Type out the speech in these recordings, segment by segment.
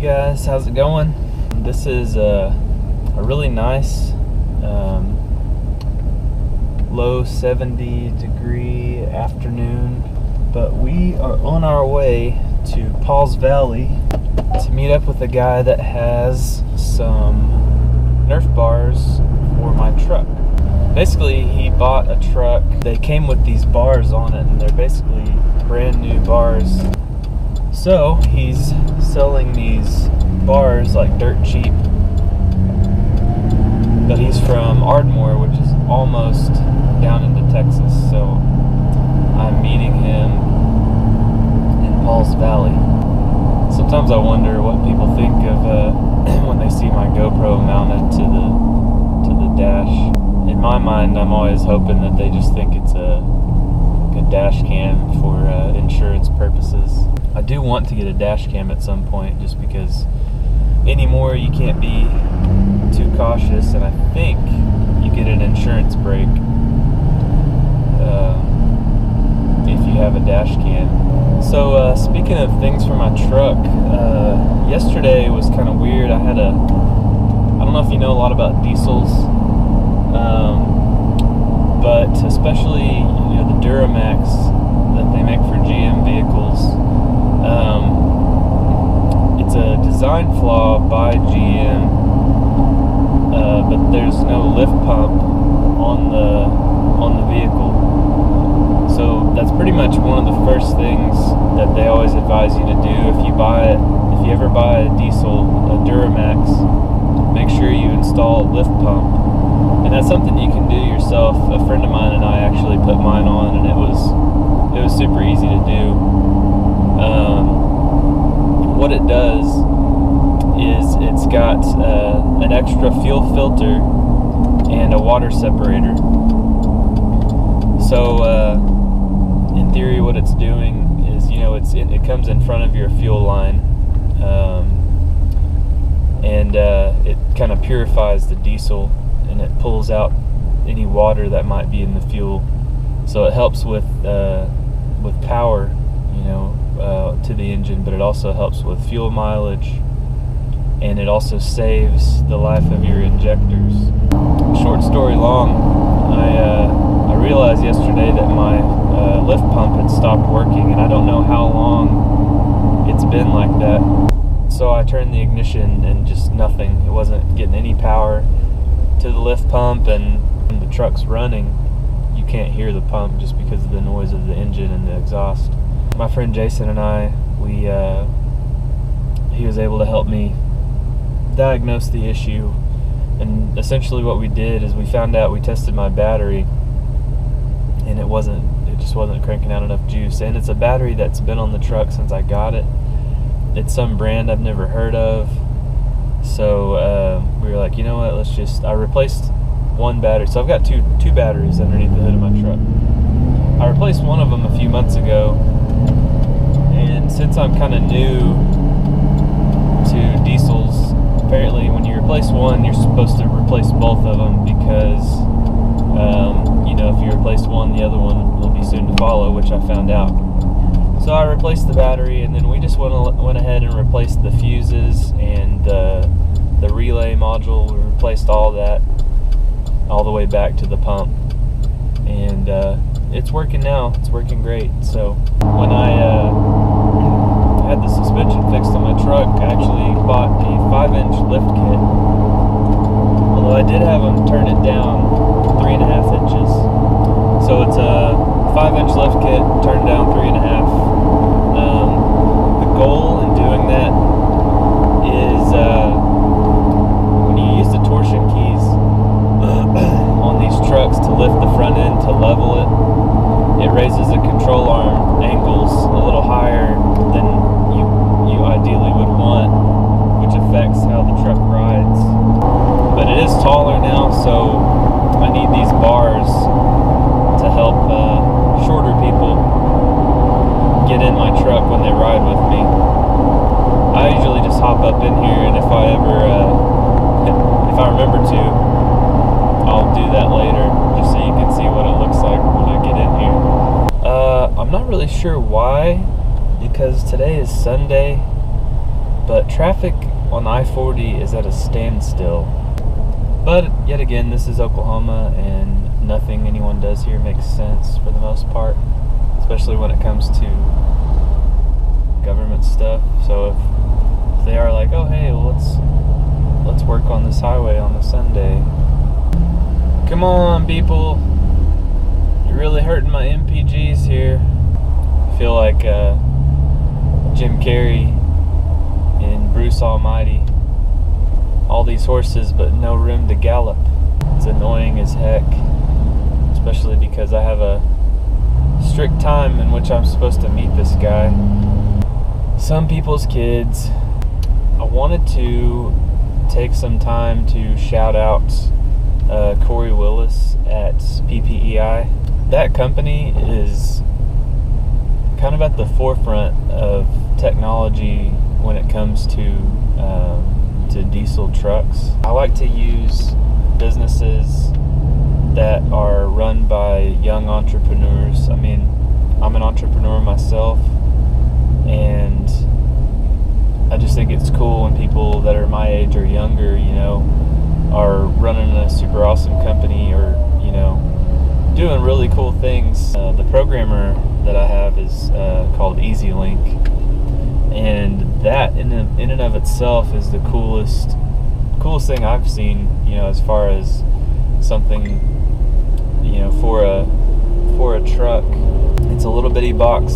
guys, how's it going? This is a really nice low 70 degree afternoon, but we are on our way to Paul's Valley to meet up with a guy that has some Nerf bars for my truck. Basically, he bought a truck. They came with these bars on it, and they're basically brand new bars. So he's selling these bars like dirt cheap, but he's from Ardmore, which is almost down into Texas. So I'm meeting him in Paul's Valley. Sometimes I wonder what people think of when they see my GoPro mounted to the dash. In my mind, I'm always hoping that they just think it's a dash cam for insurance purposes. I do want to get a dash cam at some point, just because anymore you can't be too cautious, and I think you get an insurance break if you have a dash cam. So speaking of things for my truck, yesterday was kind of weird. I don't know if you know a lot about diesels, but especially the Duramax that they make for GM vehicles. It's a design flaw by GM, but there's no lift pump on the vehicle. So that's pretty much one of the first things that they always advise you to do if you ever buy a diesel, a Duramax. Make sure you install a lift pump, and that's something you can do yourself. A friend of mine and I actually put mine on, and it was super easy to do. What it does is it's got an extra fuel filter and a water separator. So in theory, what it's doing is, it comes in front of your fuel line, and it kind of purifies the diesel, and it pulls out any water that might be in the fuel. So it helps with power, to the engine, but it also helps with fuel mileage, and it also saves the life of your injectors. Short story long, I realized yesterday that my lift pump had stopped working, and I don't know how long it's been like that. So I turned the ignition and just nothing. It wasn't getting any power to the lift pump, and when the truck's running, you can't hear the pump just because of the noise of the engine and the exhaust. My friend Jason and I, he was able to help me diagnose the issue, and essentially what we did is we tested my battery, and it just wasn't cranking out enough juice. And it's a battery that's been on the truck since I got it. It's some brand I've never heard of. So we were like, you know what, I replaced one battery. So I've got two batteries underneath the hood of my truck. I replaced one of them a few months ago, and since I'm kind of new to diesels, apparently when you replace one, you're supposed to replace both of them, because if you replace one, the other one will be soon to follow, which I found out. So I replaced the battery, and then we just went ahead and replaced the fuses and the relay module. We replaced all that all the way back to the pump, and it's working now. It's working great. So when I had the suspension fixed on my truck, I actually bought a 5-inch lift kit, although I did have them turn it down 3.5 inches. So it's a 5-inch lift kit turned down 3.5. The goal in doing that is when you use the torsion keys on these trucks to lift the front end to level it raises the control arm angles a little higher than you ideally would want, which affects how the truck rides. But it is taller now, so I need these bars to help shorter people get in my truck when they ride with me. I usually just hop up in here, and if I remember to, I'll do that later, just so you can see what it looks like when I get in here. I'm not really sure why, because today is Sunday, but But traffic on I-40 is at a standstill. But yet again, this is Oklahoma, and nothing anyone does here makes sense for the most part, especially when it comes to government stuff. So if they are like, oh hey, well, let's work on this highway on a Sunday. Come on, people. You're really hurting my MPGs here. I feel like Jim Carrey in Bruce Almighty. All these horses, but no room to gallop. It's annoying as heck, especially because I have a strict time in which I'm supposed to meet this guy. Some people's kids. I wanted to take some time to shout out Corey Willis at PPEI. That company is kind of at the forefront of technology when it comes to diesel trucks. I like to use businesses that are run by young entrepreneurs. I mean, I'm an entrepreneur myself, and I just think it's cool when people that are my age or younger, you know, are running a super awesome company, or, you know, doing really cool things. The programmer that I have is called EasyLink, and that in and of itself is the coolest thing I've seen, you know, as far as something, you know, for a truck. It's a little bitty box.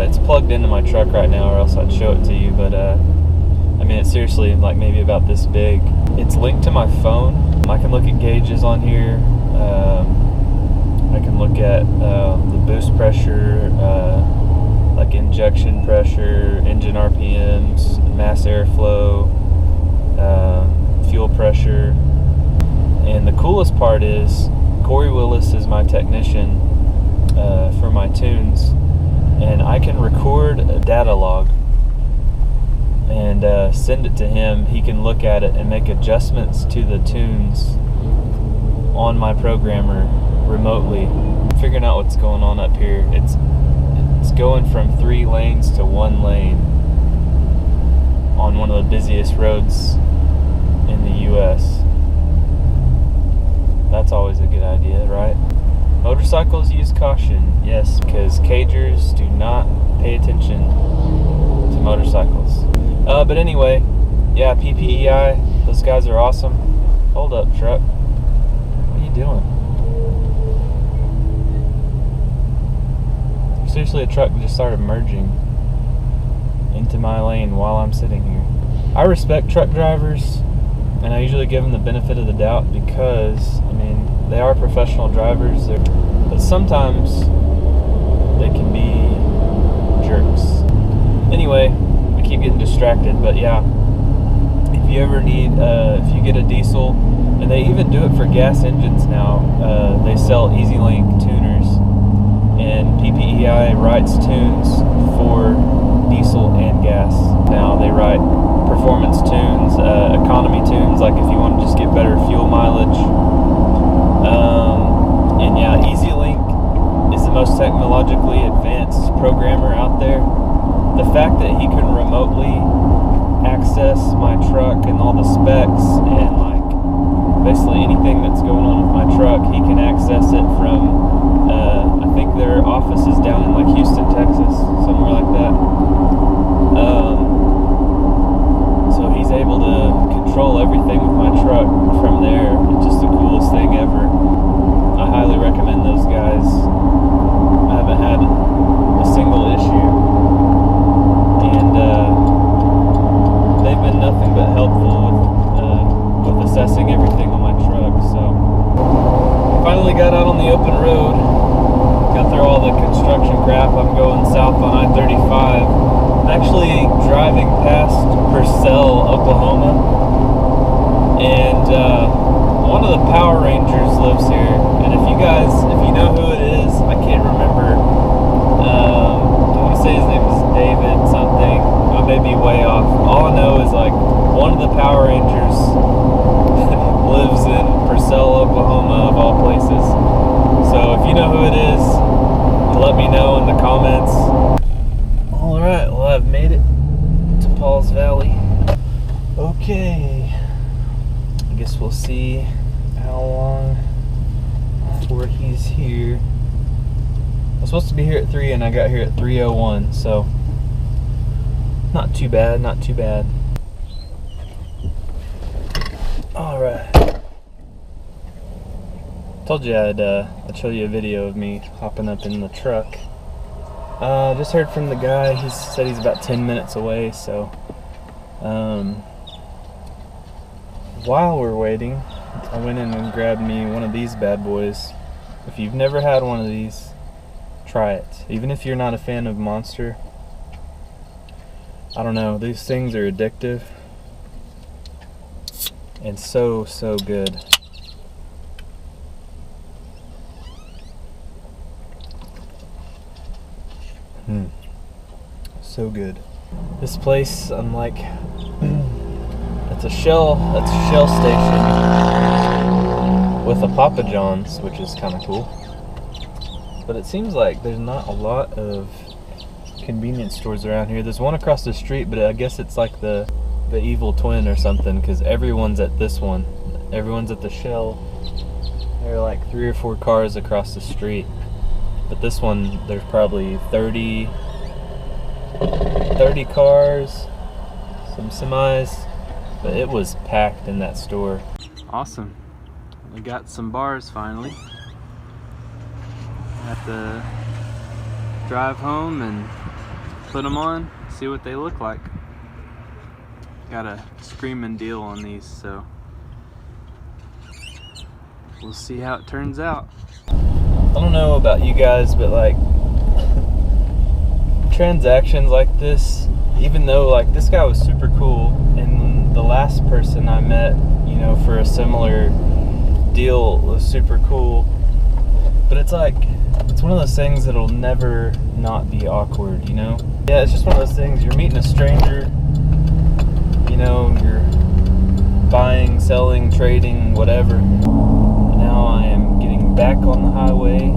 It's plugged into my truck right now, or else I'd show it to you, but I mean, it's seriously like maybe about this big. It's linked to my phone. I can look at gauges on here. I can look at the boost pressure, like injection pressure, engine RPMs, mass airflow, fuel pressure. And the coolest part is Corey Willis is my technician for my tunes, and I can record a data log and send it to him. He can look at it and make adjustments to the tunes on my programmer remotely. Figuring out what's going on up here. It's going from 3 lanes to 1 lane on one of the busiest roads in the US. That's always a good idea, right? Motorcycles, use caution. Yes, because cagers do not pay attention to motorcycles. But anyway, yeah, PPEI, those guys are awesome. Hold up, truck. What are you doing? Seriously, a truck just started merging into my lane while I'm sitting here. I respect truck drivers, and I usually give them the benefit of the doubt because, I mean, they are professional drivers, but sometimes they can be jerks. Anyway, I keep getting distracted, but yeah, if you ever need, if you get a diesel, and they even do it for gas engines now, they sell EasyLink tuners, and PPEI writes tunes for diesel and gas. Now they write performance tunes, economy tunes, like if you want to just get better fuel mileage. And yeah, EasyLink is the most technologically advanced programmer out there. The fact that he can remotely access my truck and all the specs and like basically anything that's going on with my truck, he can access it from I think their office is down in like Houston, Texas, somewhere like that. So he's able to control everything with my truck from there. It's just the coolest thing ever. I highly recommend those guys. I haven't had a single issue, and they've been nothing but helpful with assessing everything on my truck. So finally got out on the open road, got through all the construction crap. I'm going south on I-35. I'm actually driving past Purcell, Oklahoma, and one of the Power Rangers lives here. And if you know who it is, I can't remember. I want to say his name is David something. I may be way off. All I know is like one of the Power Rangers lives in Purcell, Oklahoma, of all places. So if you know who it is, let me know in the comments. Alright. made it to Paul's Valley. Okay, I guess we'll see how long before he's here. I was supposed to be here at 3 and I got here at 3:01, so not too bad, not too bad. Alright. Told you I'd show you a video of me hopping up in the truck. Just heard from the guy. He said he's about 10 minutes away, so while we're waiting, I went in and grabbed me one of these bad boys. If you've never had one of these, try it. Even if you're not a fan of Monster, I don't know, these things are addictive and so good. So good. This place, I'm like, it's a shell station with a Papa John's, which is kind of cool. But it seems like there's not a lot of convenience stores around here. There's one across the street, but I guess it's like the evil twin or something, because everyone's at this one. Everyone's at the Shell. There are like 3 or 4 cars across the street. But this one, there's probably 30 cars, some semis, but it was packed in that store. Awesome. We got some bars finally. Have to drive home and put them on, see what they look like. Got a screaming deal on these, so we'll see how it turns out. I don't know about you guys, but like transactions like this, even though like this guy was super cool, and the last person I met, you know, for a similar deal was super cool, but it's like, it's one of those things that'll never not be awkward, you know? Yeah, it's just one of those things, you're meeting a stranger, you know, you're buying, selling, trading, whatever. Now I am getting back on the highway,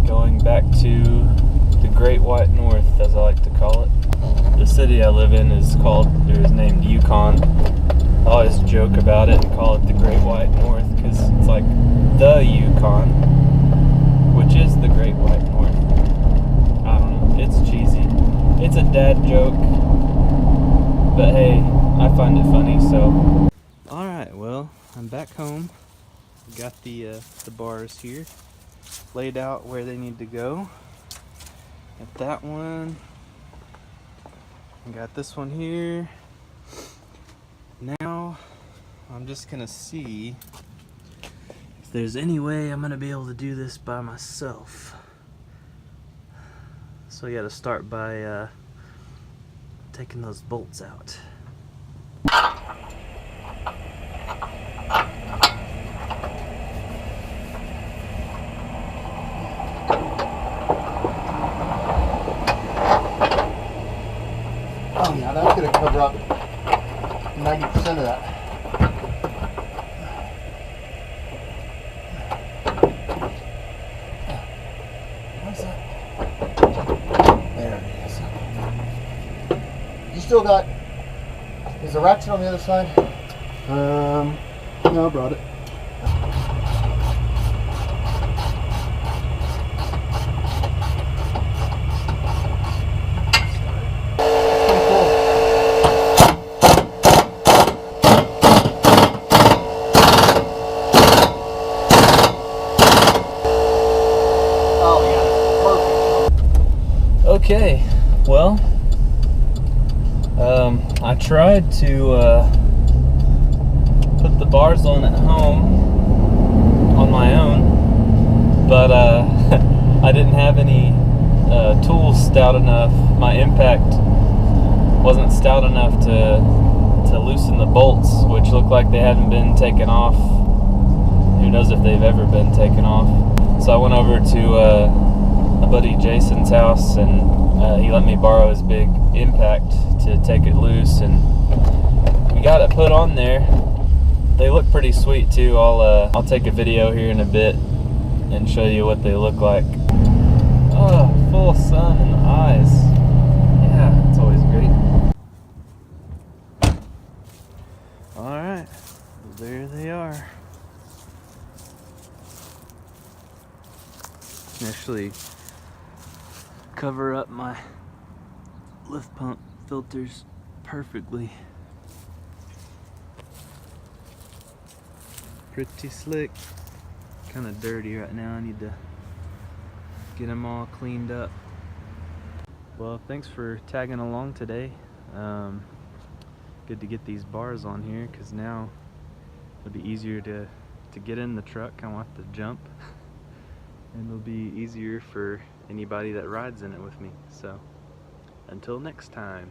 going back to the Great White North, as I like to call it. The city I live in is named Yukon. I always joke about it and call it the Great White North because it's like the Yukon, which is the Great White North. I don't know, it's cheesy. It's a dad joke, but hey, I find it funny, so. Alright, well, I'm back home. Got the bars here laid out where they need to go. Got that one. Got this one here. Now I'm just gonna see if there's any way I'm gonna be able to do this by myself. So I gotta start by taking those bolts out. Oh yeah, that's going to cover up 90% of that. What's that? There it is. You still got, is the ratchet on the other side? No, I brought it. Okay, well, I tried to put the bars on at home on my own, but I didn't have any tools stout enough. My impact wasn't stout enough to loosen the bolts, which look like they haven't been taken off. Who knows if they've ever been taken off. So I went over to my buddy Jason's house, and he let me borrow his big impact to take it loose, and we got it put on there. They look pretty sweet too. I'll take a video here in a bit and show you what they look like. Oh, full sun in the eyes. Yeah, it's always great. actually cover up my lift pump filters perfectly. Pretty slick. Kind of dirty right now. I need to get them all cleaned up. Well, thanks for tagging along today. Good to get these bars on here, because now it'll be easier to get in the truck. I don't have to jump, and it'll be easier for anybody that rides in it with me. So until next time.